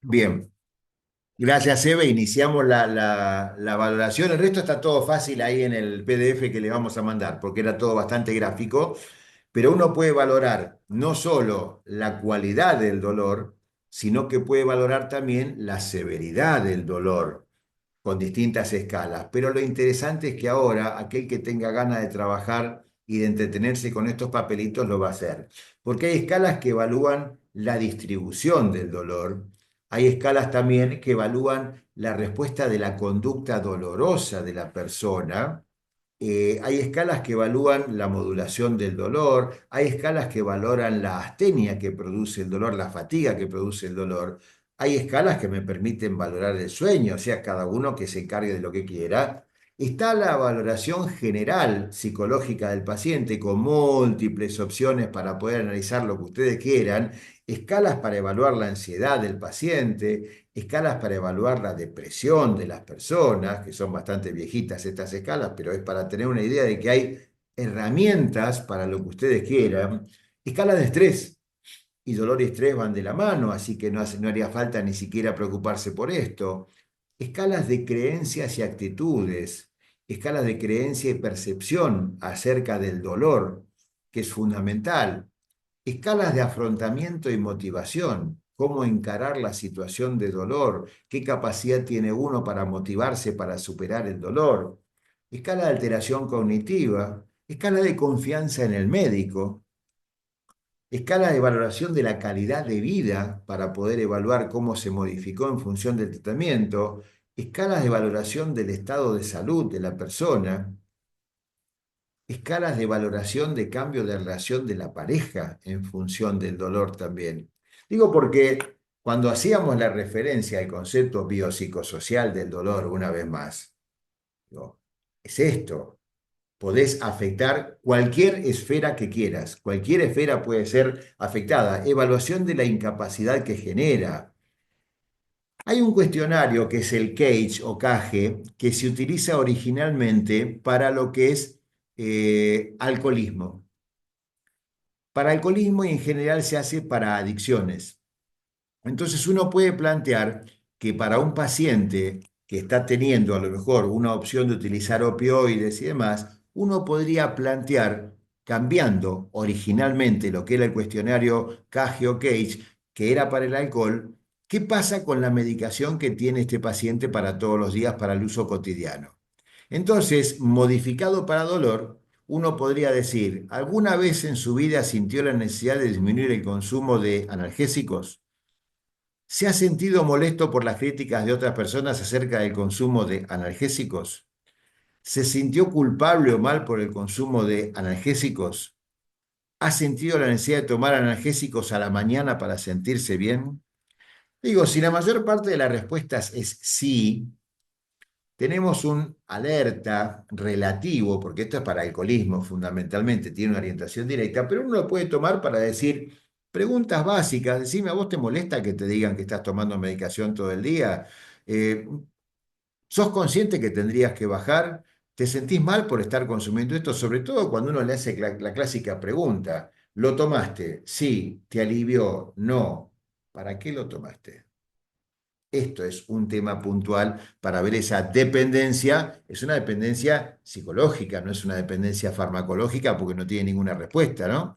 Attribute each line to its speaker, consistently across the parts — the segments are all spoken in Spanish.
Speaker 1: Bien, gracias Eve. Iniciamos la valoración. El resto está todo fácil ahí en el PDF que le vamos a mandar, porque era todo bastante gráfico, pero uno puede valorar no solo la cualidad del dolor, sino que puede valorar también la severidad del dolor con distintas escalas. Pero lo interesante es que ahora aquel que tenga ganas de trabajar y de entretenerse con estos papelitos lo va a hacer, porque hay escalas que evalúan la distribución del dolor. Hay escalas también que evalúan la respuesta de la conducta dolorosa de la persona. Hay escalas que evalúan la modulación del dolor, hay escalas que valoran la astenia que produce el dolor, la fatiga que produce el dolor. Hay escalas que me permiten valorar el sueño, o sea, cada uno que se encargue de lo que quiera. Está la valoración general psicológica del paciente con múltiples opciones para poder analizar lo que ustedes quieran, escalas para evaluar la ansiedad del paciente, escalas para evaluar la depresión de las personas, que son bastante viejitas estas escalas, pero es para tener una idea de que hay herramientas para lo que ustedes quieran, escalas de estrés. Y dolor y estrés van de la mano, así que no haría falta ni siquiera preocuparse por esto. Escalas de creencias y actitudes, escalas de creencia y percepción acerca del dolor, que es fundamental. Escalas de afrontamiento y motivación, cómo encarar la situación de dolor, qué capacidad tiene uno para motivarse para superar el dolor. Escala de alteración cognitiva, escala de confianza en el médico, escala de valoración de la calidad de vida para poder evaluar cómo se modificó en función del tratamiento, escalas de valoración del estado de salud de la persona, escalas de valoración de cambio de relación de la pareja en función del dolor también. Digo porque cuando hacíamos la referencia al concepto biopsicosocial del dolor, una vez más, digo, es esto. Podés afectar cualquier esfera que quieras, cualquier esfera puede ser afectada. Evaluación de la incapacidad que genera. Hay un cuestionario que es el CAGE o CAGE, que se utiliza originalmente para lo que es alcoholismo. Para alcoholismo y en general se hace para adicciones. Entonces uno puede plantear que para un paciente que está teniendo a lo mejor una opción de utilizar opioides y demás, uno podría plantear, cambiando originalmente lo que era el cuestionario CAGE o CAGE, que era para el alcohol, ¿qué pasa con la medicación que tiene este paciente para todos los días para el uso cotidiano? Entonces, modificado para dolor, uno podría decir, ¿alguna vez en su vida sintió la necesidad de disminuir el consumo de analgésicos? ¿Se ha sentido molesto por las críticas de otras personas acerca del consumo de analgésicos? ¿Se sintió culpable o mal por el consumo de analgésicos? ¿Ha sentido la necesidad de tomar analgésicos a la mañana para sentirse bien? Digo, si la mayor parte de las respuestas es sí, tenemos un alerta relativo, porque esto es para alcoholismo fundamentalmente, tiene una orientación directa, pero uno lo puede tomar para decir preguntas básicas. Decime, ¿a vos te molesta que te digan que estás tomando medicación todo el día? Eh, ¿Sos consciente que tendrías que bajar? ¿Te sentís mal por estar consumiendo esto? Sobre todo cuando uno le hace la clásica pregunta, ¿lo tomaste? Sí. ¿Te alivió? No. ¿Para qué lo tomaste? Esto es un tema puntual para ver esa dependencia. Es una dependencia psicológica, no es una dependencia farmacológica porque no tiene ninguna respuesta, ¿no?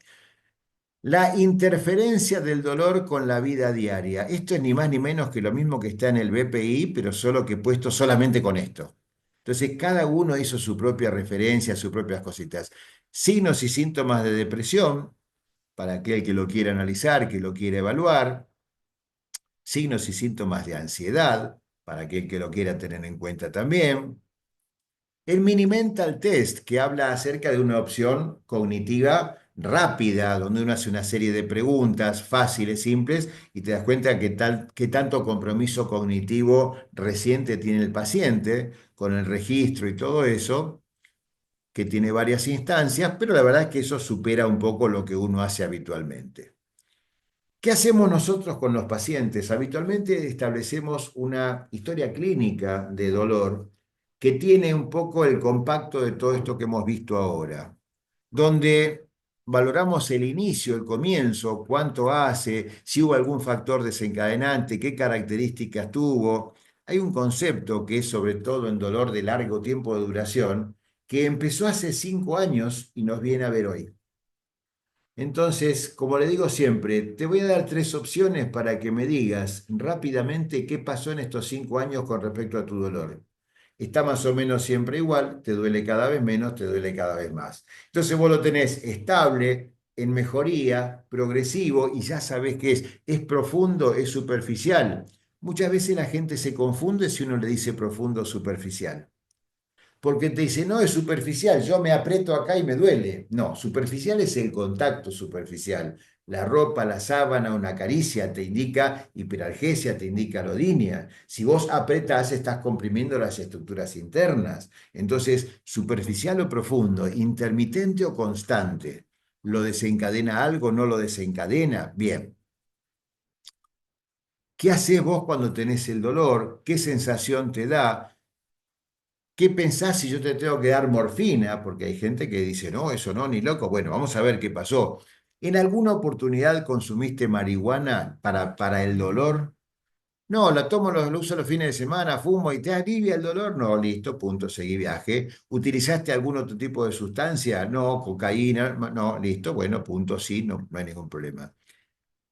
Speaker 1: La interferencia del dolor con la vida diaria. Esto es ni más ni menos que lo mismo que está en el BPI, pero solo que puesto solamente con esto. Entonces, cada uno hizo su propia referencia, sus propias cositas. Signos y síntomas de depresión, para aquel que lo quiera analizar, que lo quiera evaluar. Signos y síntomas de ansiedad, para aquel que lo quiera tener en cuenta también. El Mini Mental Test, que habla acerca de una opción cognitiva rápida, donde uno hace una serie de preguntas fáciles, simples, y te das cuenta qué tanto compromiso cognitivo reciente tiene el paciente con el registro y todo eso, que tiene varias instancias, pero la verdad es que eso supera un poco lo que uno hace habitualmente. ¿Qué hacemos nosotros con los pacientes? Habitualmente establecemos una historia clínica de dolor que tiene un poco el compacto de todo esto que hemos visto ahora, donde valoramos el inicio, el comienzo, cuánto hace, si hubo algún factor desencadenante, qué características tuvo. Hay un concepto que es sobre todo en dolor de largo tiempo de duración, que empezó hace 5 años y nos viene a ver hoy. Entonces, como le digo siempre, te voy a dar tres opciones para que me digas rápidamente qué pasó en estos 5 años con respecto a tu dolor. Está más o menos siempre igual, te duele cada vez menos, te duele cada vez más. Entonces vos lo tenés estable, en mejoría, progresivo, y ya sabés qué es profundo, es superficial. Muchas veces la gente se confunde si uno le dice profundo o superficial. Porque te dice, no, es superficial, yo me aprieto acá y me duele. No, superficial es el contacto superficial. La ropa, la sábana, una caricia te indica hiperalgesia, te indica alodinia. Si vos apretás, estás comprimiendo las estructuras internas. Entonces, superficial o profundo, intermitente o constante. ¿Lo desencadena algo? ¿No lo desencadena? Bien. ¿Qué haces vos cuando tenés el dolor? ¿Qué sensación te da? ¿Qué pensás si yo te tengo que dar morfina? Porque hay gente que dice, no, eso no, ni loco. Bueno, vamos a ver qué pasó. ¿En alguna oportunidad consumiste marihuana para el dolor? No, la tomo, lo uso los fines de semana, fumo y te alivia el dolor. No, listo, punto, seguí viaje. ¿Utilizaste algún otro tipo de sustancia? No, cocaína, no, listo, bueno, punto, sí, no, no hay ningún problema.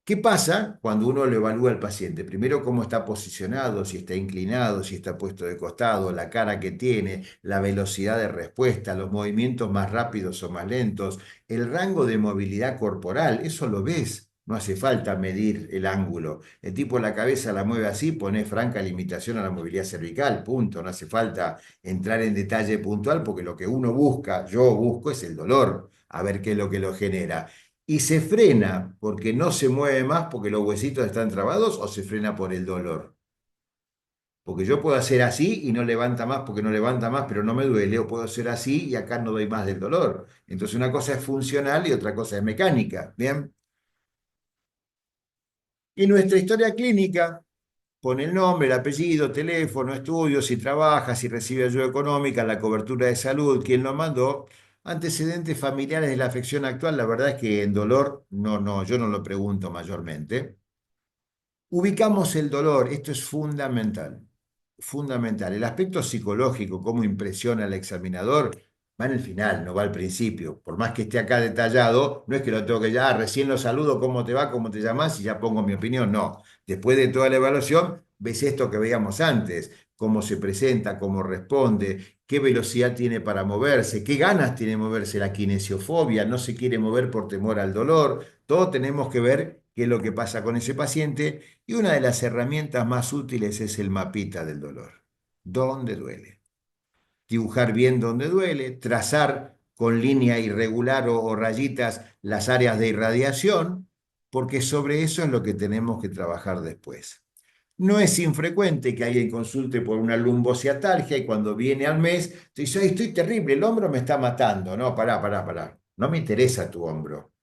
Speaker 1: ¿Qué pasa cuando uno lo evalúa al paciente? Primero, cómo está posicionado, si está inclinado, si está puesto de costado, la cara que tiene, la velocidad de respuesta, los movimientos más rápidos o más lentos, el rango de movilidad corporal, eso lo ves. No hace falta medir el ángulo. El tipo la cabeza la mueve así, pone franca limitación a la movilidad cervical, punto. No hace falta entrar en detalle puntual porque lo que uno busca, yo busco, es el dolor, a ver qué es lo que lo genera y se frena porque no se mueve más porque los huesitos están trabados o se frena por el dolor. Porque yo puedo hacer así y no levanta más porque no levanta más, pero no me duele, o puedo hacer así y acá no doy más del dolor. Entonces una cosa es funcional y otra cosa es mecánica. Bien. Y nuestra historia clínica pone el nombre, el apellido, teléfono, estudios, si trabaja, si recibe ayuda económica, la cobertura de salud, quién lo mandó. Antecedentes familiares de la afección actual, la verdad es que en dolor, no, no, yo no lo pregunto mayormente. Ubicamos el dolor, esto es fundamental, fundamental. El aspecto psicológico, cómo impresiona al examinador, va en el final, no va al principio. Por más que esté acá detallado, no es que lo tengo que ya, recién lo saludo, cómo te va, cómo te llamas y ya pongo mi opinión. No, después de toda la evaluación, ves esto que veíamos antes, cómo se presenta, cómo responde, qué velocidad tiene para moverse, qué ganas tiene de moverse, la kinesiofobia, no se quiere mover por temor al dolor. Todo tenemos que ver qué es lo que pasa con ese paciente y una de las herramientas más útiles es el mapita del dolor. ¿Dónde duele? Dibujar bien dónde duele, trazar con línea irregular o rayitas las áreas de irradiación, porque sobre eso es lo que tenemos que trabajar después. No es infrecuente que alguien consulte por una lumbociatalgia y cuando viene al mes te dice, "Ay, estoy terrible, el hombro me está matando". No, pará, pará, pará. No me interesa tu hombro.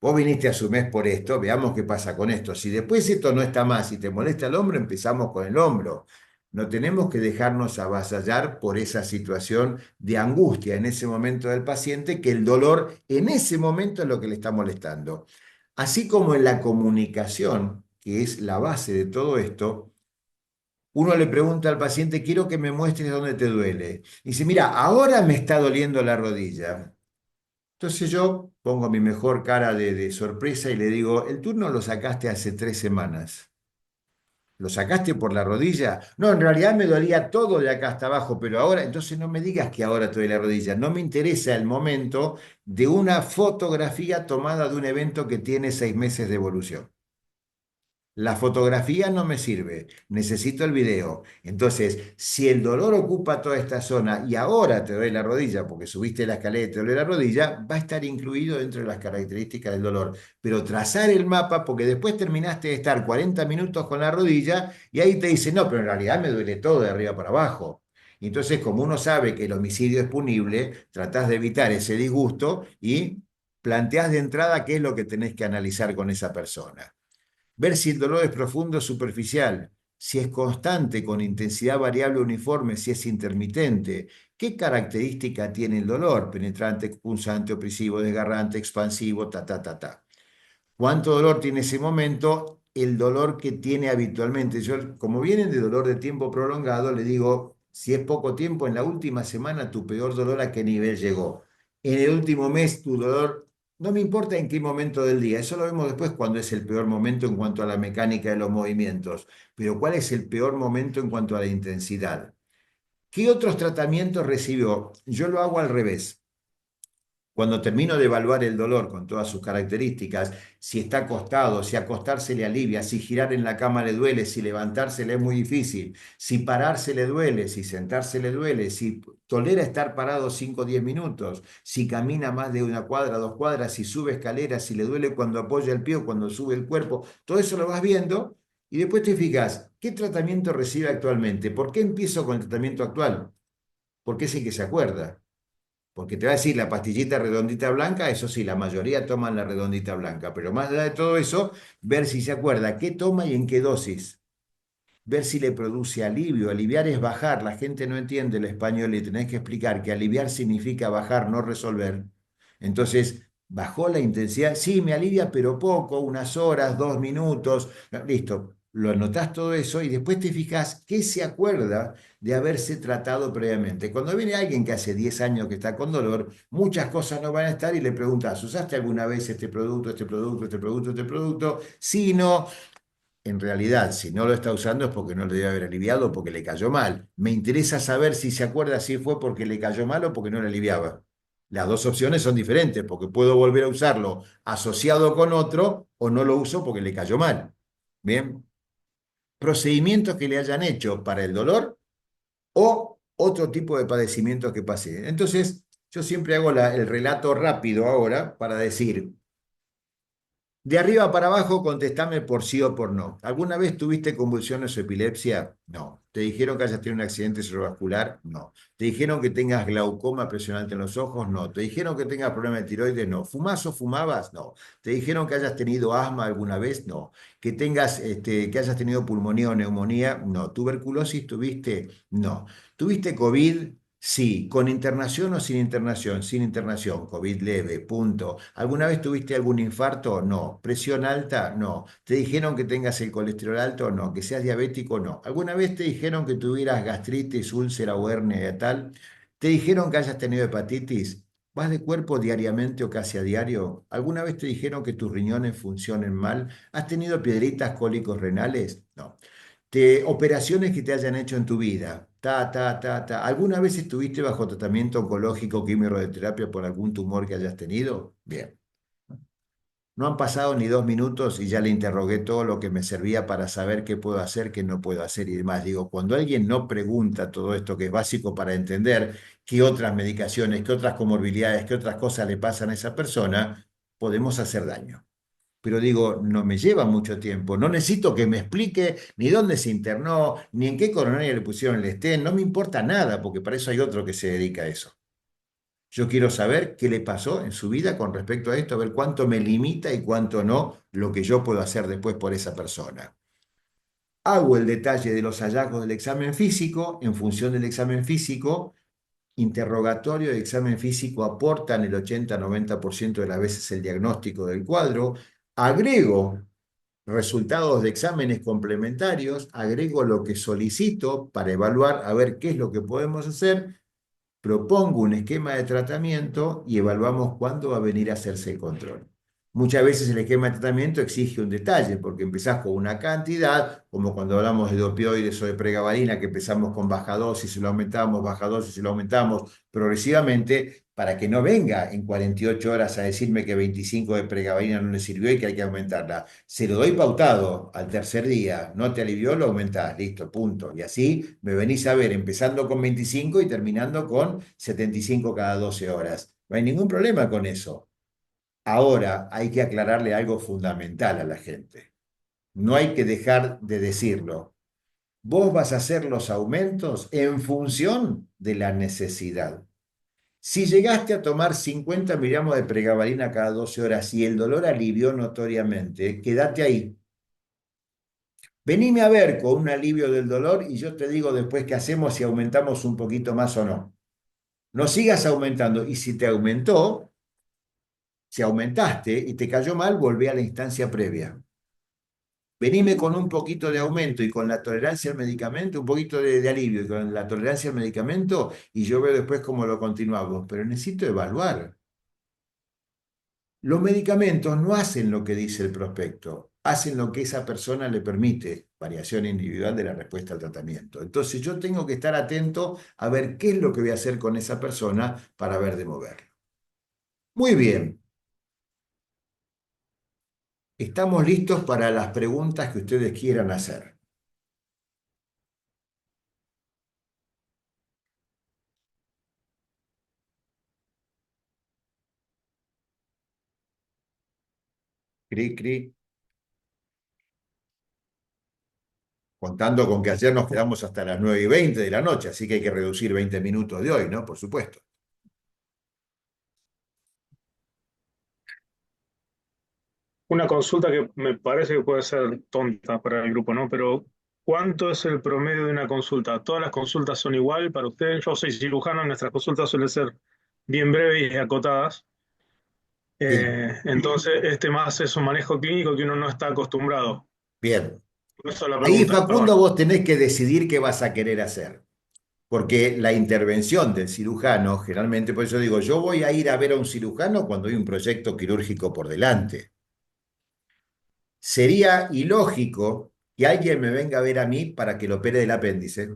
Speaker 1: Vos viniste a su mes por esto, veamos qué pasa con esto. Si después esto no está más y te molesta el hombro, empezamos con el hombro. No tenemos que dejarnos avasallar por esa situación de angustia en ese momento del paciente, que el dolor en ese momento es lo que le está molestando. Así como en la comunicación, que es la base de todo esto, uno le pregunta al paciente, quiero que me muestres dónde te duele. Y dice, mira, ahora me está doliendo la rodilla. Entonces yo pongo mi mejor cara de sorpresa y le digo, el turno lo sacaste hace 3 semanas. ¿Lo sacaste por la rodilla? No, en realidad me dolía todo de acá hasta abajo, pero ahora, entonces no me digas que ahora te duele la rodilla. No me interesa el momento de una fotografía tomada de un evento que tiene 6 meses de evolución. La fotografía no me sirve, necesito el video. Entonces, si el dolor ocupa toda esta zona y ahora te duele la rodilla porque subiste la escalera y te duele la rodilla, va a estar incluido dentro de las características del dolor. Pero trazar el mapa, porque después terminaste de estar 40 minutos con la rodilla y ahí te dice, no, pero en realidad me duele todo de arriba para abajo. Y entonces, como uno sabe que el homicidio es punible, tratás de evitar ese disgusto y planteás de entrada qué es lo que tenés que analizar con esa persona. Ver si el dolor es profundo o superficial. si es constante, con intensidad variable uniforme, si es intermitente. ¿Qué característica tiene el dolor? Penetrante, punzante, opresivo, desgarrante, expansivo, ta, ta, ta, ta. ¿Cuánto dolor tiene ese momento? El dolor que tiene habitualmente. Yo, como vienen de dolor de tiempo prolongado, le digo, si es poco tiempo, en la última semana tu peor dolor a qué nivel llegó. En el último mes tu dolor, no me importa en qué momento del día, eso lo vemos después cuando es el peor momento en cuanto a la mecánica de los movimientos, pero ¿cuál es el peor momento en cuanto a la intensidad? ¿Qué otros tratamientos recibió? Yo lo hago al revés. Cuando termino de evaluar el dolor con todas sus características, si está acostado, si acostarse le alivia, si girar en la cama le duele, si levantarse le es muy difícil, si pararse le duele, si sentarse le duele, si tolera estar parado 5 o 10 minutos, si camina más de una cuadra, 2 cuadras, si sube escaleras, si le duele cuando apoya el pie o cuando sube el cuerpo, todo eso lo vas viendo y después te fijas, ¿qué tratamiento recibe actualmente? ¿Por qué empiezo con el tratamiento actual? Porque es el que se acuerda. Porque te va a decir la pastillita redondita blanca, eso sí, la mayoría toman la redondita blanca, pero más allá de todo eso, ver si se acuerda qué toma y en qué dosis, ver si le produce alivio. Aliviar es bajar, la gente no entiende el español y tenés que explicar que aliviar significa bajar, no resolver. Entonces, bajó la intensidad, sí, me alivia, pero poco, unas horas, 2 minutos, no, listo. Lo anotás todo eso y después te fijas qué se acuerda de haberse tratado previamente. Cuando viene alguien que hace 10 años que está con dolor, muchas cosas no van a estar y le preguntas, ¿usaste alguna vez este producto, este producto, este producto, este producto? Sí, no. En realidad, si no lo está usando es porque no le debe haber aliviado o porque le cayó mal. Me interesa saber si se acuerda si fue porque le cayó mal o porque no le aliviaba. Las dos opciones son diferentes, porque puedo volver a usarlo asociado con otro o no lo uso porque le cayó mal. Bien, procedimientos que le hayan hecho para el dolor o otro tipo de padecimientos que pase. Entonces, yo siempre hago el relato rápido ahora para decir, de arriba para abajo, contestame por sí o por no. ¿Alguna vez tuviste convulsiones o epilepsia? No. ¿Te dijeron que hayas tenido un accidente cerebrovascular? No. ¿Te dijeron que tengas glaucoma, presión alta en los ojos? No. ¿Te dijeron que tengas problemas de tiroides? No. ¿Fumás o fumabas? No. ¿Te dijeron que hayas tenido asma alguna vez? No. ¿Que tengas, que hayas tenido pulmonía o neumonía? No. ¿Tuberculosis tuviste? No. ¿Tuviste COVID? Sí, con internación o sin internación, sin internación, COVID leve, punto. ¿Alguna vez tuviste algún infarto? No. ¿Presión alta? No. ¿Te dijeron que tengas el colesterol alto? No. ¿Que seas diabético? No. ¿Alguna vez te dijeron que tuvieras gastritis, úlcera o hernia y tal? ¿Te dijeron que hayas tenido hepatitis? ¿Vas de cuerpo diariamente o casi a diario? ¿Alguna vez te dijeron que tus riñones funcionen mal? ¿Has tenido piedritas, cólicos renales? No. Operaciones que te hayan hecho en tu vida. Ta, ta, ta, ta. ¿Alguna vez estuviste bajo tratamiento oncológico, quimio-radioterapia por algún tumor que hayas tenido? Bien. No han pasado ni 2 minutos y ya le interrogué todo lo que me servía para saber qué puedo hacer, qué no puedo hacer y demás. Digo, cuando alguien no pregunta todo esto que es básico para entender qué otras medicaciones, qué otras comorbilidades, qué otras cosas le pasan a esa persona, podemos hacer daño. Pero digo, no me lleva mucho tiempo, no necesito que me explique ni dónde se internó, ni en qué coronaria le pusieron el stent, no me importa nada, porque para eso hay otro que se dedica a eso. Yo quiero saber qué le pasó en su vida con respecto a esto, a ver cuánto me limita y cuánto no lo que yo puedo hacer después por esa persona. Hago el detalle de los hallazgos del examen físico, en función del examen físico, interrogatorio y examen físico aportan el 80-90% de las veces el diagnóstico del cuadro. Agrego resultados de exámenes complementarios, agrego lo que solicito para evaluar a ver qué es lo que podemos hacer, propongo un esquema de tratamiento y evaluamos cuándo va a venir a hacerse el control. Muchas veces el esquema de tratamiento exige un detalle, porque empezás con una cantidad, como cuando hablamos de opioides o de pregabalina, que empezamos con baja dosis y lo aumentamos, baja dosis y lo aumentamos progresivamente, para que no venga en 48 horas a decirme que 25 de pregabalina no le sirvió y que hay que aumentarla. Se lo doy pautado al tercer día, no te alivió, lo aumentás, listo, punto. Y así me venís a ver, empezando con 25 y terminando con 75 cada 12 horas. No hay ningún problema con eso. Ahora hay que aclararle algo fundamental a la gente. No hay que dejar de decirlo. Vos vas a hacer los aumentos en función de la necesidad. Si llegaste a tomar 50 miligramos de pregabalina cada 12 horas y el dolor alivió notoriamente, quédate ahí. Venime a ver con un alivio del dolor y yo te digo después qué hacemos si aumentamos un poquito más o no. No sigas aumentando y si te aumentó, si aumentaste y te cayó mal, volvé a la instancia previa. Venime con un poquito de aumento y con la tolerancia al medicamento, un poquito de alivio y con la tolerancia al medicamento y yo veo después cómo lo continuamos. Pero necesito evaluar. Los medicamentos no hacen lo que dice el prospecto, hacen lo que esa persona le permite, variación individual de la respuesta al tratamiento. Entonces yo tengo que estar atento a ver qué es lo que voy a hacer con esa persona para ver de moverlo. Muy bien, estamos listos para las preguntas que ustedes quieran hacer. Cri, cri. Contando con que ayer nos quedamos hasta las 9:20 de la noche, así que hay que reducir 20 minutos de hoy, ¿no? Por supuesto.
Speaker 2: Una consulta que me parece que puede ser tonta para el grupo, ¿no? Pero ¿cuánto es el promedio de una consulta? ¿Todas las consultas son igual para ustedes? Yo soy cirujano, nuestras consultas suelen ser bien breves y acotadas.
Speaker 1: Sí,
Speaker 2: Entonces, este más es un manejo clínico que uno no está acostumbrado.
Speaker 1: bien.
Speaker 2: Por eso la
Speaker 1: Ahí,
Speaker 2: pregunta,
Speaker 1: Facundo,
Speaker 2: perdón.
Speaker 1: vos tenés que decidir qué vas a querer hacer. Porque la intervención del cirujano, generalmente, por eso digo, yo voy a ir a ver a un cirujano cuando hay un proyecto quirúrgico por delante. Sería ilógico que alguien me venga a ver a mí para que lo opere del apéndice.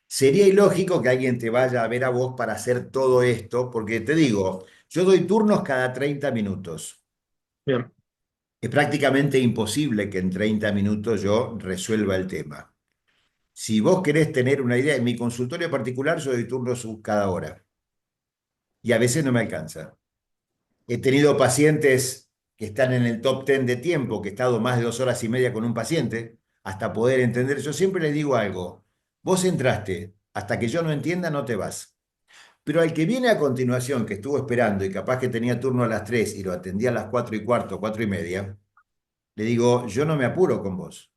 Speaker 1: Sería ilógico que alguien te vaya a ver a vos para hacer todo esto, porque te digo, yo doy turnos cada 30 minutos.
Speaker 2: Bien,
Speaker 1: Es prácticamente imposible que en 30 minutos yo resuelva el tema. Si vos querés tener una idea, en mi consultorio particular yo doy turnos cada hora y a veces no me alcanza. He tenido pacientes que están en el top 10 de tiempo, que he estado más de 2 horas y media con un paciente, hasta poder entender. Yo siempre les digo algo, vos entraste, hasta que yo no entienda no te vas. Pero al que viene a continuación, que estuvo esperando y capaz que tenía turno a las 3 y lo atendía a las 4:15, 4:30, le digo, yo no me apuro con vos.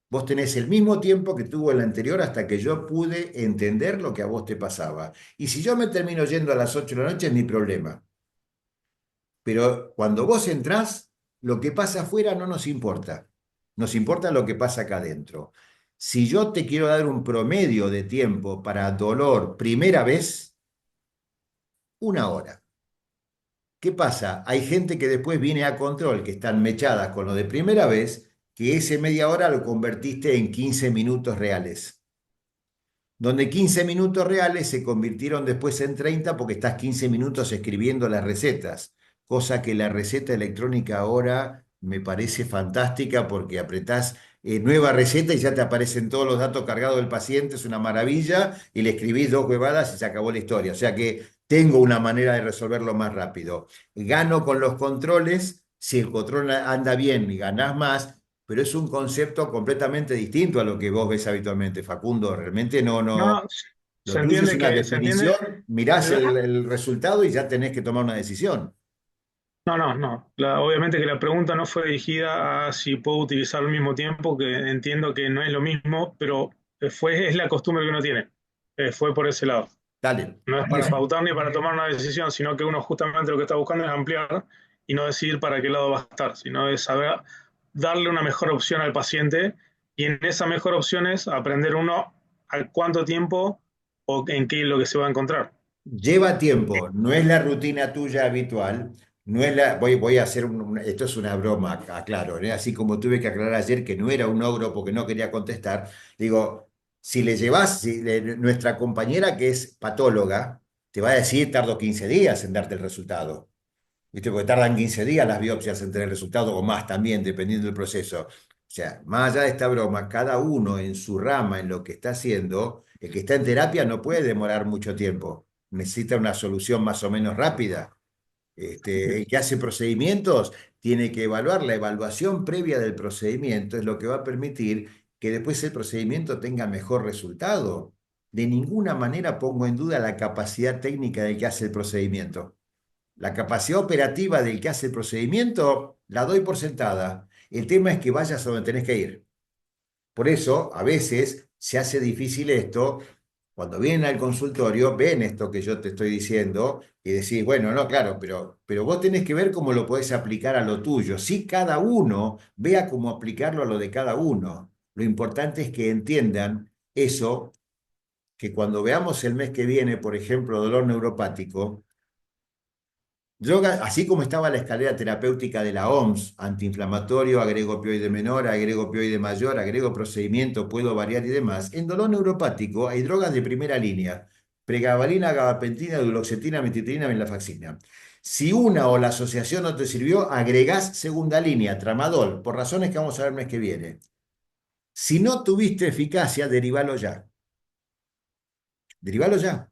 Speaker 1: Vos tenés el mismo tiempo que tuvo el anterior hasta que yo pude entender lo que a vos te pasaba. Y si yo me termino yendo a las 8 de la noche es mi problema. Pero cuando vos entrás, lo que pasa afuera no nos importa. Nos importa lo que pasa acá adentro. Si yo te quiero dar un promedio de tiempo para dolor primera vez, 1 hora. ¿Qué pasa? Hay gente que después viene a control, que están mechadas con lo de primera vez, que ese media hora lo convertiste en 15 minutos reales. Donde 15 minutos reales se convirtieron después en 30 porque estás 15 minutos escribiendo las recetas, cosa que la receta electrónica ahora me parece fantástica porque apretás nueva receta y ya te aparecen todos los datos cargados del paciente, es una maravilla, y le escribís 2 huevadas y se acabó la historia. O sea que tengo una manera de resolverlo más rápido. Gano con los controles, si el control anda bien y ganás más, pero es un concepto completamente distinto a lo que vos ves habitualmente, Facundo. Realmente no,
Speaker 2: no,
Speaker 1: no.
Speaker 2: no,
Speaker 1: Lo
Speaker 2: se
Speaker 1: tuyo es
Speaker 2: entiende
Speaker 1: una
Speaker 2: que, se entiende,
Speaker 1: definición, mirás
Speaker 2: la-
Speaker 1: el resultado y ya tenés que tomar una decisión.
Speaker 2: no, no, no. Obviamente que la pregunta no fue dirigida a si puedo utilizar al mismo tiempo, que entiendo que no es lo mismo, pero es la costumbre que uno tiene. Fue por ese lado.
Speaker 1: Dale.
Speaker 2: No es para pautar ni para tomar una decisión, sino que uno justamente lo que está buscando es ampliar y no decidir para qué lado va a estar, sino es saber darle una mejor opción al paciente y en esa mejor opción es aprender uno a cuánto tiempo o en qué es lo que se va a encontrar.
Speaker 1: Lleva tiempo, no es la rutina tuya habitual, no es voy a hacer esto es una broma, aclaro, ¿eh? Así como tuve que aclarar ayer que no era un ogro porque no quería contestar, digo, si le llevas, nuestra compañera que es patóloga, te va a decir, tardo 15 días en darte el resultado. ¿Viste? Porque tardan 15 días las biopsias en tener el resultado o más también, dependiendo del proceso. O sea, más allá de esta broma, cada uno en su rama, en lo que está haciendo, el que está en terapia no puede demorar mucho tiempo. Necesita una solución más o menos rápida. El que hace procedimientos tiene que evaluar. La evaluación previa del procedimiento es lo que va a permitir que después el procedimiento tenga mejor resultado. De ninguna manera pongo en duda la capacidad técnica del que hace el procedimiento. La capacidad operativa del que hace el procedimiento la doy por sentada. El tema es que vayas a donde tenés que ir. por eso a veces se hace difícil esto. Cuando vienen al consultorio, ven esto que yo te estoy diciendo y decís, bueno, no, claro, pero vos tenés que ver cómo lo podés aplicar a lo tuyo. Si cada uno vea cómo aplicarlo a lo de cada uno. Lo importante es que entiendan eso, que cuando veamos el mes que viene, por ejemplo, dolor neuropático, así como estaba la escalera terapéutica de la OMS, antiinflamatorio, agrego opioide menor, agrego opioide mayor, agrego procedimiento, puedo variar y demás, en dolor neuropático hay drogas de primera línea, pregabalina, gabapentina, duloxetina, metitrina, venlafaxina. Si una o la asociación no te sirvió, agregás segunda línea, tramadol, por razones que vamos a ver el mes que viene. Si no tuviste eficacia, derivalo ya. Derivalo ya.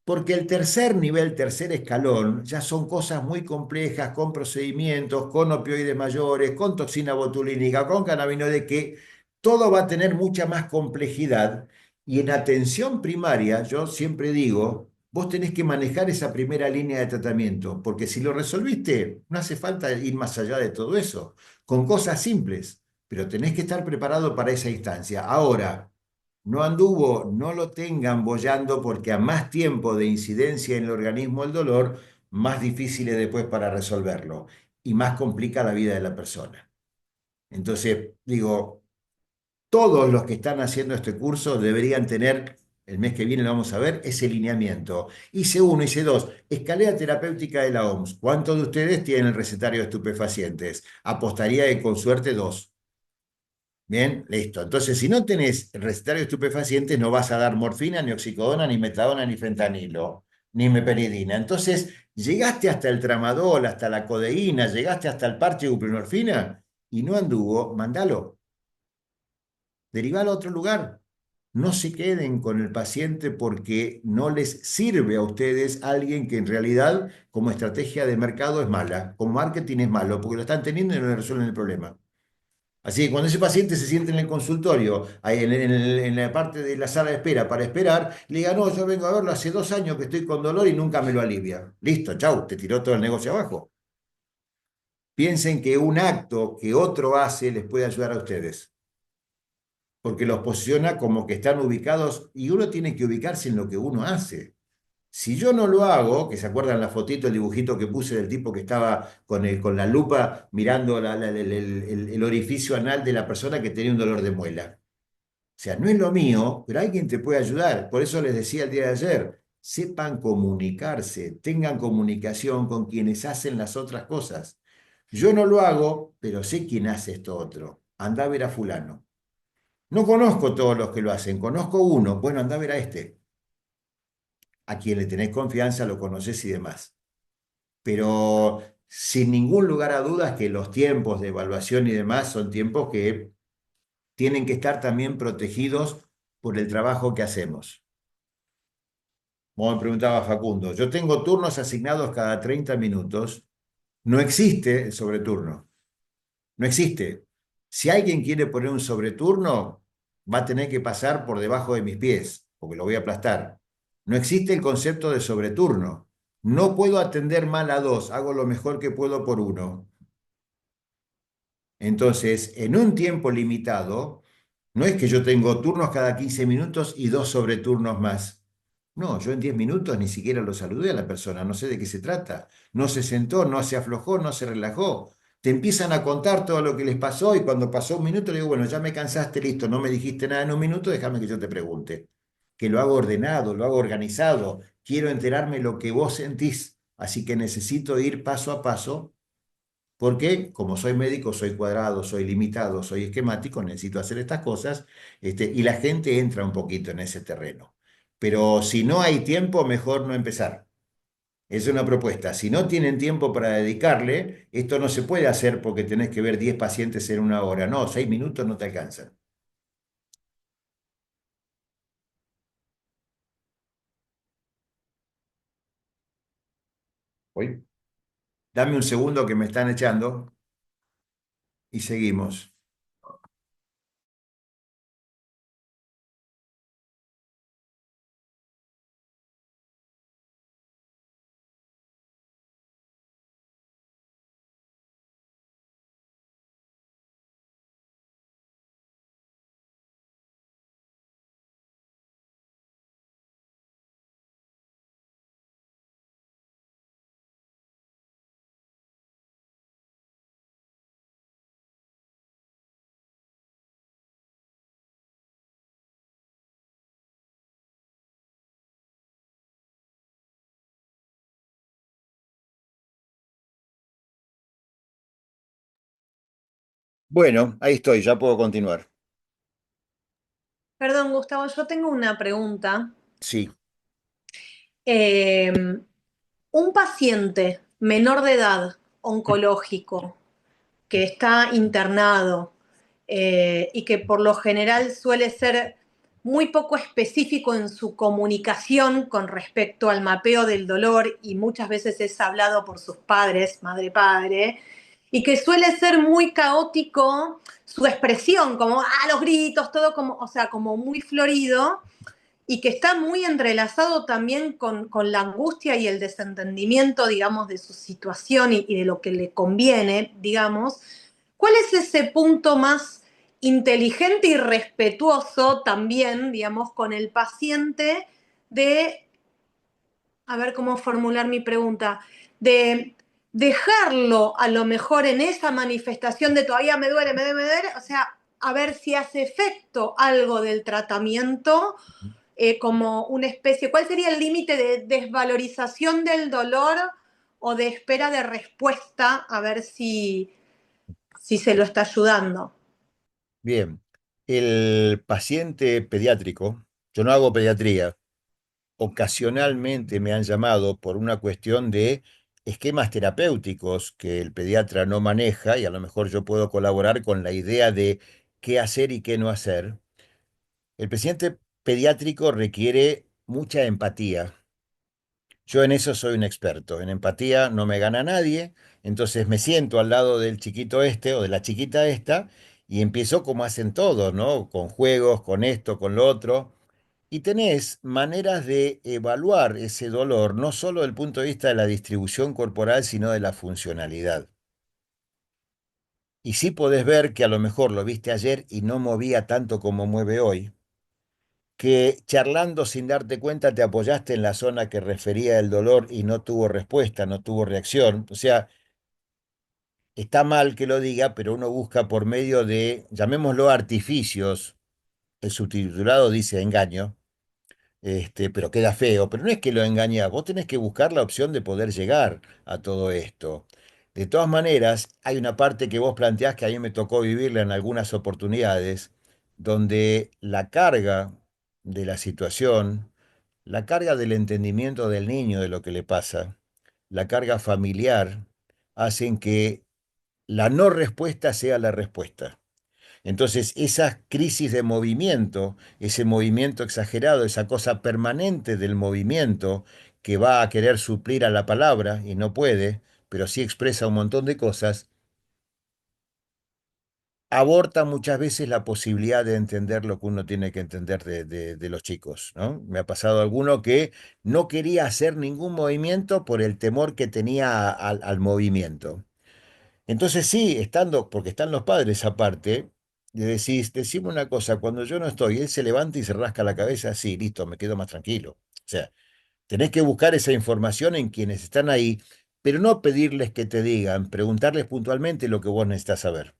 Speaker 1: Porque el tercer nivel, tercer escalón, ya son cosas muy complejas, con procedimientos, con opioides mayores, con toxina botulínica, con cannabinoides, que todo va a tener mucha más complejidad. Y en atención primaria, yo siempre digo, vos tenés que manejar esa primera línea de tratamiento, porque si lo resolviste, no hace falta ir más allá de todo eso, con cosas simples, pero tenés que estar preparado para esa instancia. Ahora, no anduvo, no lo tengan boyando porque a más tiempo de incidencia en el organismo el dolor, más difícil es después para resolverlo y más complica la vida de la persona. Entonces, digo, todos los que están haciendo este curso deberían tener, el mes que viene lo vamos a ver, ese lineamiento. Hice uno, hice dos, escalera terapéutica de la OMS. ¿Cuántos de ustedes tienen el recetario de estupefacientes? Apostaría que con suerte dos. Bien, listo. Entonces, si no tenés el recetario de estupefacientes, no vas a dar morfina, ni oxicodona, ni metadona, ni fentanilo, ni meperidina. Entonces, llegaste hasta el tramadol, hasta la codeína, llegaste hasta el parche de buprenorfina y no anduvo, mandalo, derivalo a otro lugar. No se queden con el paciente porque no les sirve a ustedes alguien que en realidad, como estrategia de mercado, es mala, como marketing es malo, porque lo están teniendo y no le resuelven el problema. Así que cuando ese paciente se siente en el consultorio, ahí en la parte de la sala de espera para esperar, le diga, no, yo vengo a verlo hace 2 años que estoy con dolor y nunca me lo alivia. Listo, chau, te tiró todo el negocio abajo. Piensen que un acto que otro hace les puede ayudar a ustedes, porque los posiciona como que están ubicados y uno tiene que ubicarse en lo que uno hace. Si yo no lo hago, que se acuerdan la fotito, el dibujito que puse del tipo que estaba con la lupa mirando el orificio anal de la persona que tenía un dolor de muela. O sea, no es lo mío, pero alguien te puede ayudar. Por eso les decía el día de ayer, sepan comunicarse, tengan comunicación con quienes hacen las otras cosas. Yo no lo hago, pero sé quién hace esto otro. Anda a ver a fulano. No conozco todos los que lo hacen, conozco uno. Bueno, anda a ver a este. A quien le tenés confianza, lo conoces y demás. Pero sin ningún lugar a dudas que los tiempos de evaluación y demás son tiempos que tienen que estar también protegidos por el trabajo que hacemos. Como me preguntaba Facundo, yo tengo turnos asignados cada 30 minutos. No existe el sobreturno. No existe. Si alguien quiere poner un sobreturno, va a tener que pasar por debajo de mis pies, porque lo voy a aplastar. No existe el concepto de sobreturno. No puedo atender mal a dos, hago lo mejor que puedo por uno. Entonces, en un tiempo limitado, no es que yo tengo turnos cada 15 minutos y dos sobreturnos más. No, yo en 10 minutos ni siquiera lo saludé a la persona, no sé de qué se trata. No se sentó, no se aflojó, no se relajó. Te empiezan a contar todo lo que les pasó y cuando pasó un minuto le digo, bueno, ya me cansaste, listo, no me dijiste nada en un minuto, déjame que yo te pregunte. Que lo hago ordenado, lo hago organizado, quiero enterarme lo que vos sentís, así que necesito ir paso a paso porque como soy médico, soy cuadrado, soy limitado, soy esquemático, necesito hacer estas cosas, y la gente entra un poquito en ese terreno. Pero si no hay tiempo, mejor no empezar. Es una propuesta. Si no tienen tiempo para dedicarle, esto no se puede hacer porque tenés que ver 10 pacientes en una hora. No, 6 minutos no te alcanzan. Uy, dame un segundo que me están echando y seguimos. Bueno, ahí estoy, ya puedo continuar.
Speaker 3: Perdón, Gustavo, yo tengo una pregunta.
Speaker 1: Sí.
Speaker 3: Eh, un paciente menor de edad, oncológico, que está internado y que por lo general suele ser muy poco específico en su comunicación con respecto al mapeo del dolor y muchas veces es hablado por sus padres, madre-padre, y que suele ser muy caótico su expresión, como los gritos, todo como, o sea, como muy florido y que está muy entrelazado también con la angustia y el desentendimiento, digamos, de su situación y de lo que le conviene, digamos. ¿Cuál es ese punto más inteligente y respetuoso también, digamos, con el paciente de, a ver cómo formular mi pregunta, de dejarlo a lo mejor en esa manifestación de todavía me duele, o sea, a ver si hace efecto algo del tratamiento como una especie, ¿cuál sería el límite de desvalorización del dolor o de espera de respuesta a ver si se lo está ayudando?
Speaker 1: Bien, el paciente pediátrico, yo no hago pediatría, ocasionalmente me han llamado por una cuestión de esquemas terapéuticos que el pediatra no maneja y a lo mejor yo puedo colaborar con la idea de qué hacer y qué no hacer. El paciente pediátrico requiere mucha empatía. Yo en eso soy un experto. En empatía no me gana nadie, entonces me siento al lado del chiquito este o de la chiquita esta y empiezo como hacen todos, ¿no? Con juegos, con esto, con lo otro. Y tenés maneras de evaluar ese dolor, no solo desde el punto de vista de la distribución corporal, sino de la funcionalidad. Y sí podés ver que a lo mejor lo viste ayer y no movía tanto como mueve hoy, que charlando sin darte cuenta te apoyaste en la zona que refería el dolor y no tuvo respuesta, no tuvo reacción. O sea, está mal que lo diga, pero uno busca por medio de, llamémoslo artificios, el subtitulado dice engaño, pero queda feo, pero no es que lo engañás, vos tenés que buscar la opción de poder llegar a todo esto. De todas maneras, hay una parte que vos planteás que a mí me tocó vivirla en algunas oportunidades, donde la carga de la situación, la carga del entendimiento del niño de lo que le pasa, la carga familiar, hacen que la no respuesta sea la respuesta. Entonces, esa crisis de movimiento, ese movimiento exagerado, esa cosa permanente del movimiento que va a querer suplir a la palabra y no puede, pero sí expresa un montón de cosas, aborta muchas veces la posibilidad de entender lo que uno tiene que entender de los chicos, ¿no? Me ha pasado alguno que no quería hacer ningún movimiento por el temor que tenía al movimiento. Entonces sí, estando, porque están los padres aparte, le decís, decime una cosa, cuando yo no estoy, él se levanta y se rasca la cabeza, sí, listo, me quedo más tranquilo. O sea, tenés que buscar esa información en quienes están ahí, pero no pedirles que te digan, preguntarles puntualmente lo que vos necesitas saber.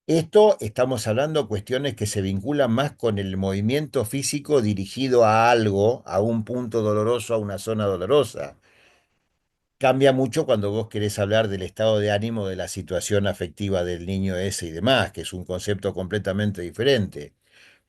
Speaker 1: Esto estamos hablando cuestiones que se vinculan más con el movimiento físico dirigido a algo, a un punto doloroso, a una zona dolorosa. Cambia mucho cuando vos querés hablar del estado de ánimo, de la situación afectiva del niño ese y demás, que es un concepto completamente diferente.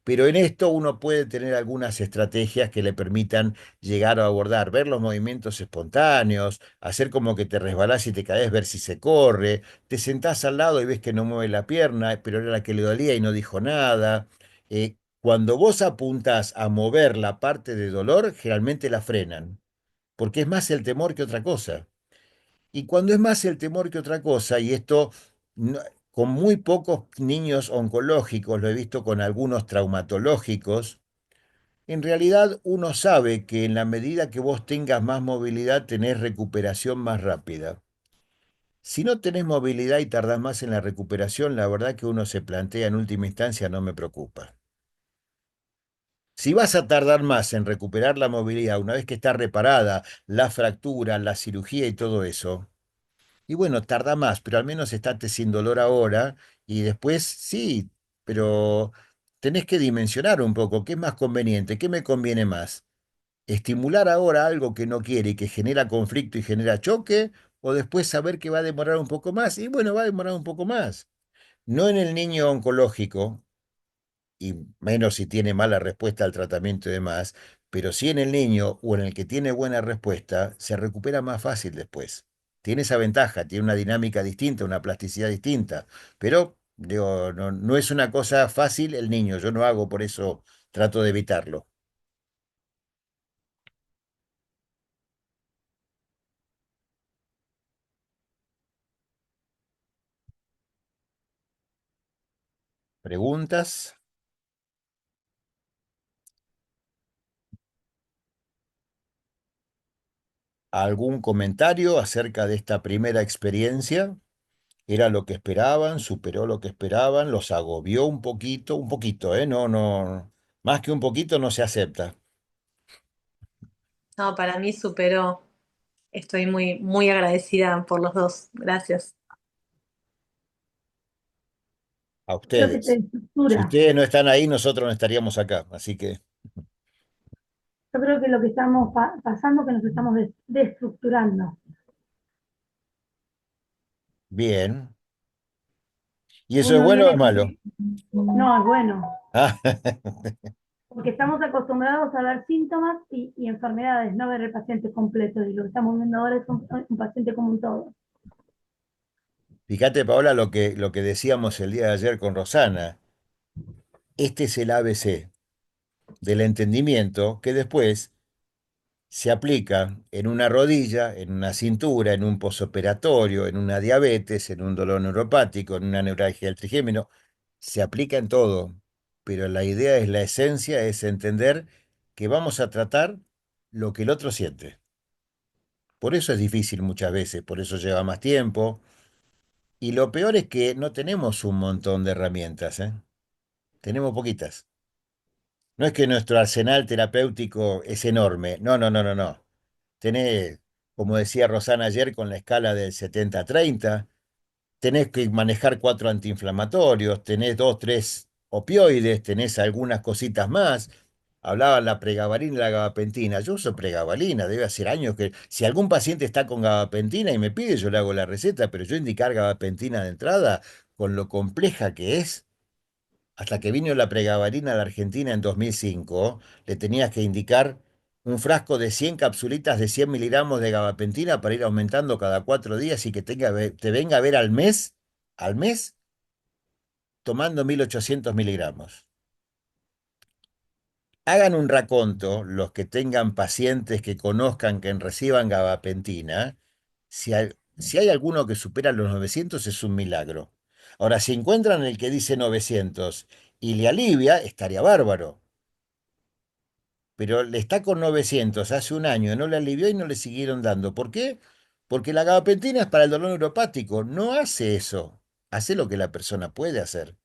Speaker 1: Pero en esto uno puede tener algunas estrategias que le permitan llegar a abordar, ver los movimientos espontáneos, hacer como que te resbalás y te caes, ver si se corre, te sentás al lado y ves que no mueve la pierna, pero era la que le dolía y no dijo nada. Cuando vos apuntás a mover la parte de dolor, generalmente la frenan, porque es más el temor que otra cosa. Y cuando es más el temor que otra cosa, y esto no- con muy pocos niños oncológicos, lo he visto con algunos traumatológicos, en realidad uno sabe que en la medida que vos tengas más movilidad, tenés recuperación más rápida. Si no tenés movilidad y tardás más en la recuperación, la verdad que uno se plantea en última instancia, no me preocupa. Si vas a tardar más en recuperar la movilidad una vez que está reparada la fractura, la cirugía y todo eso, y bueno, tarda más, pero al menos estate sin dolor ahora y después sí, pero tenés que dimensionar un poco qué es más conveniente, qué me conviene más. ¿Estimular ahora algo que no quiere y que genera conflicto y genera choque? ¿O después saber que va a demorar un poco más? Y bueno, va a demorar un poco más. No en el niño oncológico, y menos si tiene mala respuesta al tratamiento y demás, pero sí en el niño o en el que tiene buena respuesta, se recupera más fácil después. Tiene esa ventaja, tiene una dinámica distinta, una plasticidad distinta, pero digo, no, no es una cosa fácil el niño, yo no hago, por eso trato de evitarlo. ¿Preguntas? ¿Algún comentario acerca de esta primera experiencia? ¿Era lo que esperaban? ¿Superó lo que esperaban? ¿Los agobió un poquito, ¿eh? No, no, más que un poquito no se acepta.
Speaker 3: No, para mí superó. Estoy muy, muy agradecida por los dos. Gracias.
Speaker 1: A
Speaker 4: Creo que te
Speaker 1: ustedes. Si
Speaker 4: estructura.
Speaker 1: ustedes no están ahí, nosotros no estaríamos acá. Así que,
Speaker 4: Yo creo que lo que estamos pasando, que nos estamos desestructurando.
Speaker 1: bien. ¿Y eso es
Speaker 4: Uno
Speaker 1: bueno o es
Speaker 4: viene con
Speaker 1: malo?
Speaker 4: no, es bueno,
Speaker 1: Ah,
Speaker 4: porque estamos acostumbrados a ver síntomas y enfermedades, no ver el paciente completo. Y lo que estamos viendo ahora es un paciente como un todo.
Speaker 1: fíjate, Paola, lo que decíamos el día de ayer con Rosana. Este es el ABC del entendimiento que después se aplica en una rodilla, en una cintura, en un posoperatorio, en una diabetes, en un dolor neuropático, en una neuralgia del trigémino. Se aplica en todo, pero la idea es, la esencia es entender que vamos a tratar lo que el otro siente. Por eso es difícil muchas veces, por eso lleva más tiempo. Y lo peor es que no tenemos un montón de herramientas, ¿eh? Tenemos poquitas. No es que nuestro arsenal terapéutico es enorme. No, no, no, no, no. Tenés, como decía Rosana ayer, con la escala del 70-30, tenés que manejar cuatro antiinflamatorios, tenés dos, tres opioides, tenés algunas cositas más. Hablaban la pregabalina y la gabapentina. Yo uso pregabalina, debe hacer años que... Si algún paciente está con gabapentina y me pide, yo le hago la receta, pero yo indicar gabapentina de entrada, con lo compleja que es, hasta que vino la pregabalina a la Argentina en 2005, le tenías que indicar un frasco de 100 capsulitas de 100 miligramos de gabapentina para ir aumentando cada 4 días y que te venga a ver al mes, tomando 1800 miligramos. Hagan un raconto, los que tengan pacientes que conozcan que reciban gabapentina, si hay alguno que supera los 900 es un milagro. Ahora, si encuentran el que dice 900 y le alivia, estaría bárbaro. Pero le está con 900 hace un año, no le alivió y no le siguieron dando. ¿Por qué? Porque la gabapentina es para el dolor neuropático, no hace eso, hace lo que la persona puede hacer.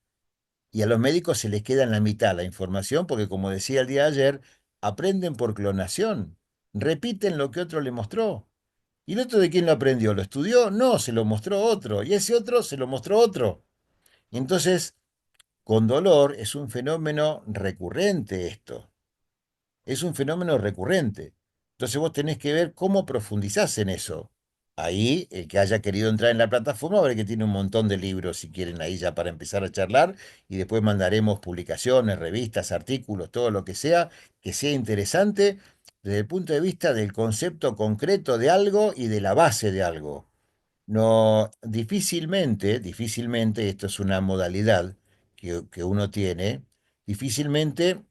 Speaker 1: Y a los médicos se les queda en la mitad la información porque, como decía el día de ayer, aprenden por clonación, repiten lo que otro le mostró. ¿Y el otro de quién lo aprendió? ¿Lo estudió? No, se lo mostró otro. Y ese otro se lo mostró otro. Y entonces, con dolor es un fenómeno recurrente esto. Es un fenómeno recurrente. Entonces vos tenés que ver cómo profundizás en eso. Ahí, el que haya querido entrar en la plataforma, ver que tiene un montón de libros, si quieren, ahí ya para empezar a charlar, y después mandaremos publicaciones, revistas, artículos, todo lo que sea interesante desde el punto de vista del concepto concreto de algo y de la base de algo. No, difícilmente, esto es una modalidad que uno tiene, difícilmente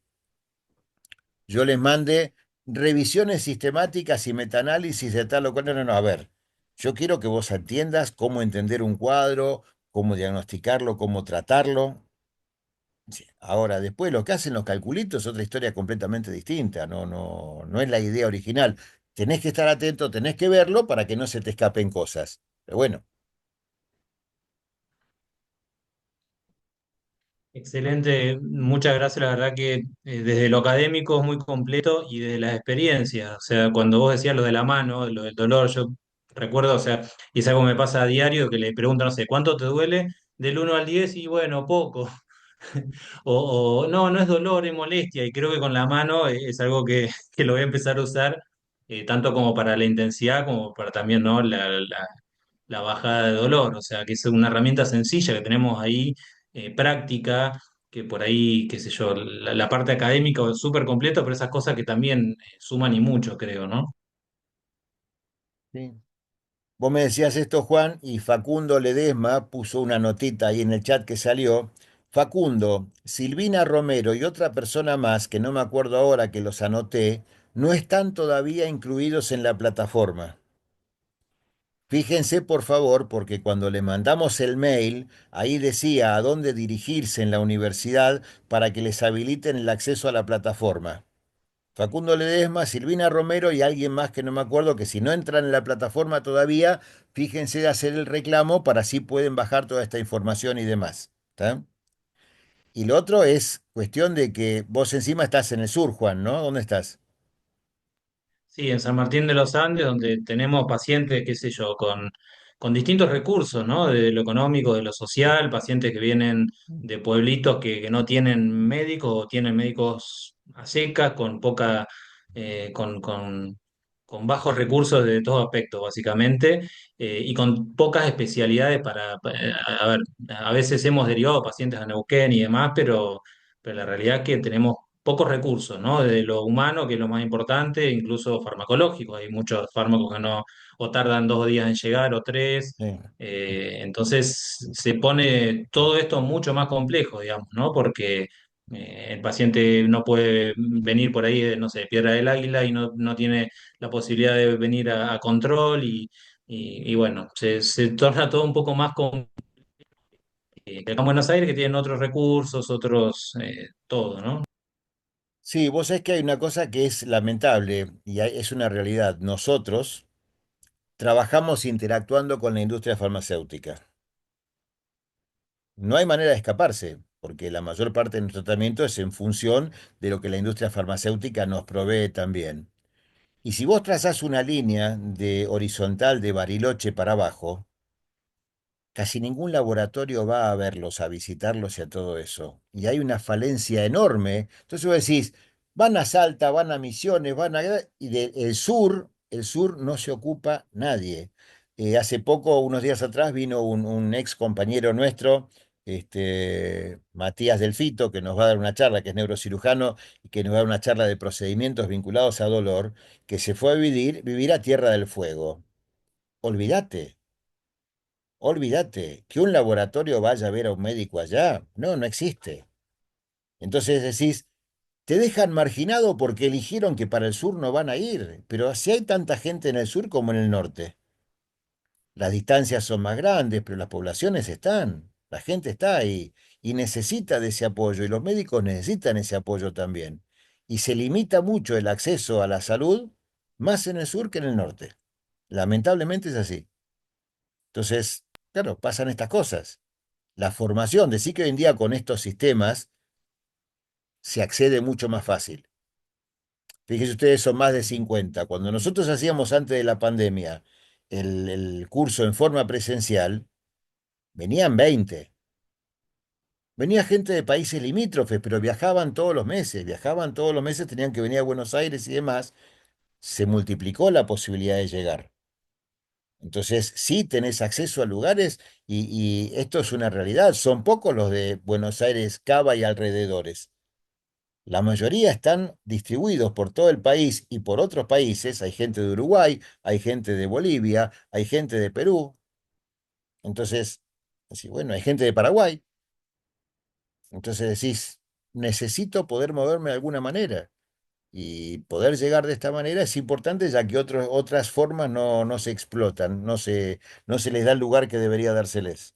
Speaker 1: yo les mande revisiones sistemáticas y metaanálisis de tal o cual. No, no, no, a ver, yo quiero que vos entiendas cómo entender un cuadro, cómo diagnosticarlo, cómo tratarlo. Sí. Ahora, después lo que hacen los calculitos es otra historia completamente distinta, no, no, no es la idea original. Tenés que estar atento, tenés que verlo para que no se te escapen cosas. Pero bueno,
Speaker 5: Excelente, muchas gracias. La verdad que desde lo académico es muy completo y desde las experiencias. O sea, cuando vos decías lo de la mano, lo del dolor, yo recuerdo, o sea, y es algo que me pasa a diario, que le preguntan, no sé, ¿cuánto te duele? Del 1 al 10 y bueno, poco. No, no es dolor, es molestia. Y creo que con la mano es algo que lo voy a empezar a usar tanto como para la intensidad como para también, ¿no? la bajada de dolor, o sea, que es una herramienta sencilla que tenemos ahí, práctica, que por ahí, qué sé yo, la parte académica es súper completa, pero esas cosas que también suman y mucho, creo, ¿no?
Speaker 1: Sí. Vos me decías esto, Juan, y Facundo Ledesma puso una notita ahí en el chat que salió. Facundo, Silvina Romero y otra persona más, que no me acuerdo ahora que los anoté, no están todavía incluidos en la plataforma. Fíjense, por favor, porque cuando le mandamos el mail, ahí decía a dónde dirigirse en la universidad para que les habiliten el acceso a la plataforma. Facundo Ledesma, Silvina Romero y alguien más que no me acuerdo, que si no entran en la plataforma todavía, fíjense de hacer el reclamo para así pueden bajar toda esta información y demás. ¿Está? Y lo otro es cuestión de que vos encima estás en el sur, Juan, ¿no? ¿Dónde estás?
Speaker 5: Sí, en San Martín de los Andes, donde tenemos pacientes, qué sé yo, con distintos recursos, ¿no? De lo económico, de lo social, pacientes que vienen de pueblitos que no tienen médicos o tienen médicos a secas, con poca, con bajos recursos de todo aspecto, básicamente, y con pocas especialidades a ver, a veces hemos derivado pacientes a Neuquén y demás, pero la realidad es que tenemos pocos recursos, ¿no? De lo humano, que es lo más importante, incluso farmacológico. Hay muchos fármacos que no, o tardan 2 días en llegar o tres.
Speaker 1: Sí.
Speaker 5: Entonces se pone todo esto mucho más complejo, digamos, ¿no? Porque el paciente no puede venir por ahí, no sé, Piedra del Águila y no tiene la posibilidad de venir a control y bueno, se torna todo un poco más complejo. Acá en Buenos Aires que tienen otros recursos, otros, todo, ¿no?
Speaker 1: Sí, vos sabés que hay una cosa que es lamentable y es una realidad. Nosotros trabajamos interactuando con la industria farmacéutica. No hay manera de escaparse, porque la mayor parte de nuestro tratamiento es en función de lo que la industria farmacéutica nos provee también. Y si vos trazás una línea de horizontal de Bariloche para abajo, casi ningún laboratorio va a verlos, a visitarlos y a todo eso. Y hay una falencia enorme. Entonces vos decís, van a Salta, van a Misiones, van a... Y del sur, el sur no se ocupa nadie. Hace poco, unos días atrás, vino un ex compañero nuestro, Matías Delfito, que nos va a dar una charla, que es neurocirujano, y que nos va a dar una charla de procedimientos vinculados a dolor, que se fue a vivir a Tierra del Fuego. Olvídate. Olvídate, que un laboratorio vaya a ver a un médico allá, no, no existe. Entonces decís, te dejan marginado porque eligieron que para el sur no van a ir, pero si hay tanta gente en el sur como en el norte, las distancias son más grandes, pero las poblaciones están, la gente está ahí y necesita de ese apoyo y los médicos necesitan ese apoyo también. Y se limita mucho el acceso a la salud más en el sur que en el norte. Lamentablemente es así. Entonces, claro, pasan estas cosas. La formación, decir que hoy en día con estos sistemas se accede mucho más fácil. Fíjense ustedes, son más de 50. Cuando nosotros hacíamos antes de la pandemia el curso en forma presencial, venían 20. Venía gente de países limítrofes, pero viajaban todos los meses, tenían que venir a Buenos Aires y demás. Se multiplicó la posibilidad de llegar. Entonces, sí tenés acceso a lugares y esto es una realidad. Son pocos los de Buenos Aires, Cava y alrededores. La mayoría están distribuidos por todo el país y por otros países. Hay gente de Uruguay, hay gente de Bolivia, hay gente de Perú. Entonces, así, bueno, hay gente de Paraguay. Entonces decís, necesito poder moverme de alguna manera. Y poder llegar de esta manera es importante ya que otras formas no se explotan, no se les da el lugar que debería dárseles.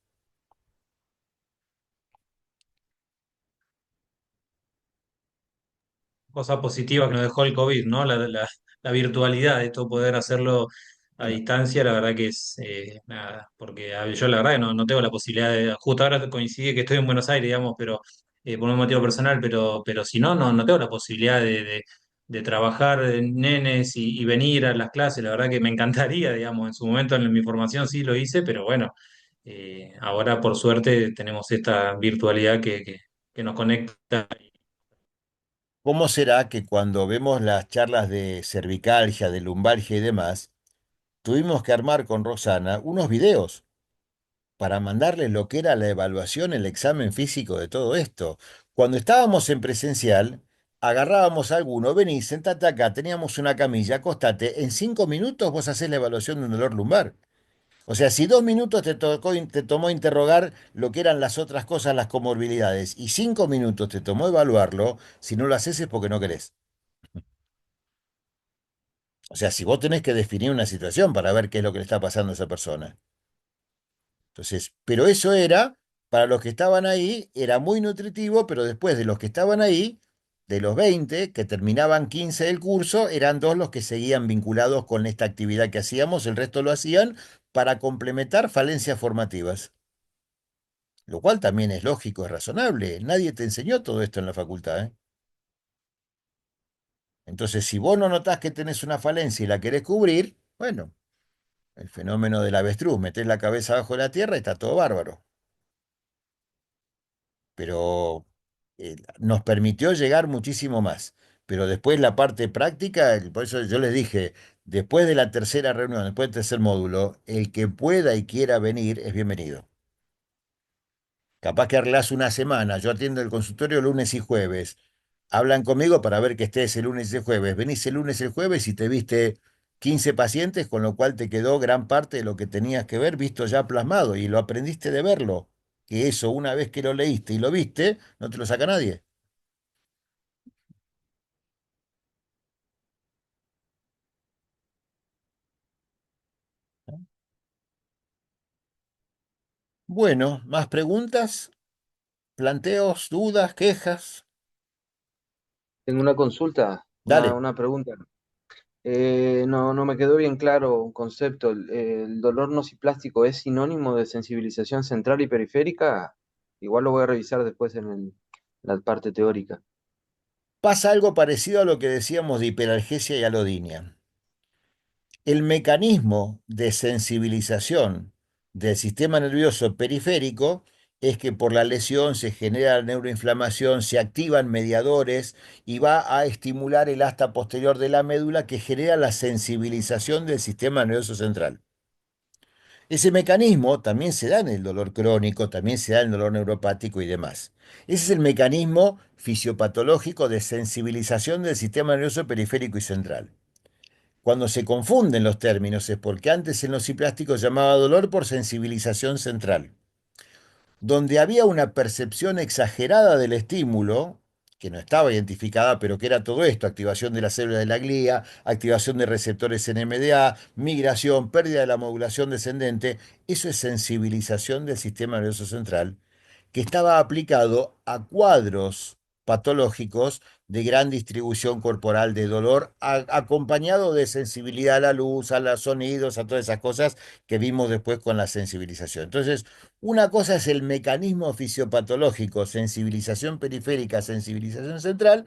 Speaker 5: Cosa positiva que nos dejó el COVID, ¿no? La virtualidad, esto poder hacerlo a
Speaker 1: Bueno,
Speaker 5: distancia, la verdad que es nada, porque yo la verdad que no tengo la posibilidad de, justo ahora coincide que estoy en Buenos Aires, digamos, pero por un motivo personal, pero si no tengo la posibilidad de trabajar en nenes y venir a las clases, la verdad que me encantaría, digamos, en su momento en mi formación sí lo hice, pero bueno, ahora por suerte tenemos esta virtualidad que nos conecta.
Speaker 1: ¿cómo será que cuando vemos las charlas de cervicalgia, de lumbalgia y demás, tuvimos que armar con Roxana unos videos para mandarles lo que era la evaluación, el examen físico de todo esto. Cuando estábamos en presencial, agarrábamos a alguno, vení, sentate acá, teníamos una camilla, acostate, en 5 minutos vos hacés la evaluación de un dolor lumbar. O sea, si 2 minutos te tomó interrogar lo que eran las otras cosas, las comorbilidades, y 5 minutos te tomó evaluarlo, si no lo haces es porque no querés. O sea, si vos tenés que definir una situación para ver qué es lo que le está pasando a esa persona. Entonces, pero eso era, para los que estaban ahí, era muy nutritivo, pero después de los que estaban ahí, de los 20 que terminaban 15 del curso, eran dos los que seguían vinculados con esta actividad que hacíamos, el resto lo hacían para complementar falencias formativas. Lo cual también es lógico, es razonable. Nadie te enseñó todo esto en la facultad, ¿eh? Entonces, si vos no notás que tenés una falencia y la querés cubrir, bueno, el fenómeno del avestruz, metés la cabeza abajo de la tierra y está todo bárbaro. Pero nos permitió llegar muchísimo más. Pero después la parte práctica, por eso yo les dije, después de la tercera reunión, después del tercer módulo, el que pueda y quiera venir es bienvenido. Capaz que arreglás una semana, yo atiendo el consultorio lunes y jueves. Hablan conmigo para ver que estés el lunes y el jueves. Venís el lunes y el jueves y te viste 15 pacientes, con lo cual te quedó gran parte de lo que tenías que ver visto ya plasmado y lo aprendiste de verlo. Que eso, una vez que lo leíste y lo viste, no te lo saca nadie. Bueno, ¿más preguntas? ¿Planteos, dudas, quejas?
Speaker 6: Tengo una consulta,
Speaker 1: Dale.
Speaker 6: una pregunta. No, no me quedó bien claro un concepto. ¿El dolor nociplástico es sinónimo de sensibilización central y periférica? Igual lo voy a revisar después en la parte teórica.
Speaker 1: Pasa algo parecido a lo que decíamos de hiperalgesia y alodinia. El mecanismo de sensibilización del sistema nervioso periférico es que por la lesión se genera neuroinflamación, se activan mediadores y va a estimular el asta posterior de la médula que genera la sensibilización del sistema nervioso central. Ese mecanismo también se da en el dolor crónico, también se da en el dolor neuropático y demás. Ese es el mecanismo fisiopatológico de sensibilización del sistema nervioso periférico y central. Cuando se confunden los términos es porque antes el nociplástico se llamaba dolor por sensibilización central, donde había una percepción exagerada del estímulo, que no estaba identificada, pero que era todo esto: activación de las células de la glía, activación de receptores NMDA, migración, pérdida de la modulación descendente. Eso es sensibilización del sistema nervioso central, que estaba aplicado a cuadros patológicos de gran distribución corporal de dolor, acompañado de sensibilidad a la luz, a los sonidos, a todas esas cosas que vimos después con la sensibilización. Entonces, una cosa es el mecanismo fisiopatológico, sensibilización periférica, sensibilización central.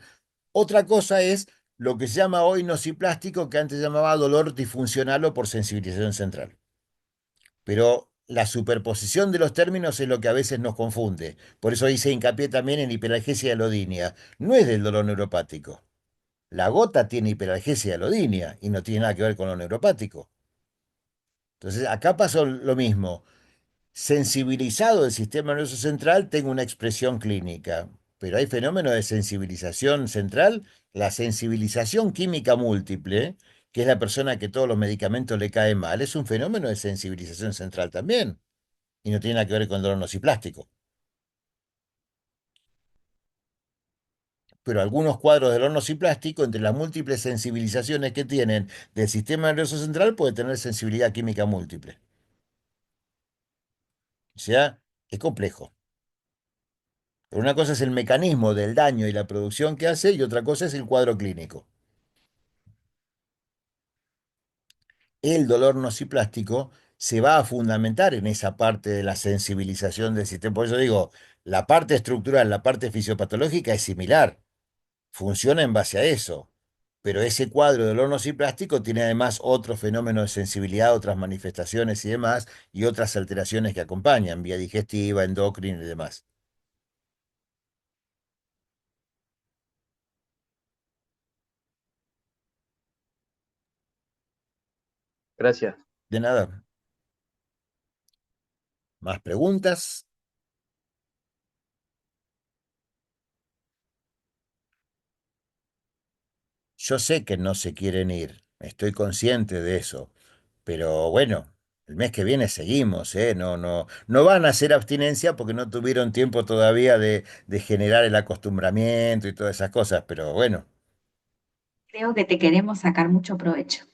Speaker 1: Otra cosa es lo que se llama hoy nociplástico, que antes se llamaba dolor disfuncional o por sensibilización central. Pero la superposición de los términos es lo que a veces nos confunde. Por eso hice hincapié también en hiperalgesia y alodinia. No es del dolor neuropático. La gota tiene hiperalgesia y alodinia y no tiene nada que ver con lo neuropático. Entonces, acá pasó lo mismo. Sensibilizado el sistema nervioso central, tengo una expresión clínica, pero hay fenómenos de sensibilización central, la sensibilización química múltiple, que es la persona que todos los medicamentos le caen mal, es un fenómeno de sensibilización central también, y no tiene nada que ver con el dolor nociplástico. Pero algunos cuadros de dolor nociplástico, entre las múltiples sensibilizaciones que tienen del sistema nervioso central, puede tener sensibilidad química múltiple. O sea, es complejo. Pero una cosa es el mecanismo del daño y la producción que hace y otra cosa es el cuadro clínico. El dolor nociplástico se va a fundamentar en esa parte de la sensibilización del sistema. Por eso digo, la parte estructural, la parte fisiopatológica es similar, funciona en base a eso. Pero ese cuadro de dolor nociplástico tiene además otros fenómenos de sensibilidad, otras manifestaciones y demás, y otras alteraciones que acompañan, vía digestiva, endocrina y demás.
Speaker 6: Gracias.
Speaker 1: De nada. ¿Más preguntas? Yo sé que no se quieren ir, estoy consciente de eso, pero bueno, el mes que viene seguimos, ¿eh? No van a hacer abstinencia porque no tuvieron tiempo todavía de generar el acostumbramiento y todas esas cosas, pero bueno,
Speaker 7: Creo que te queremos sacar mucho provecho.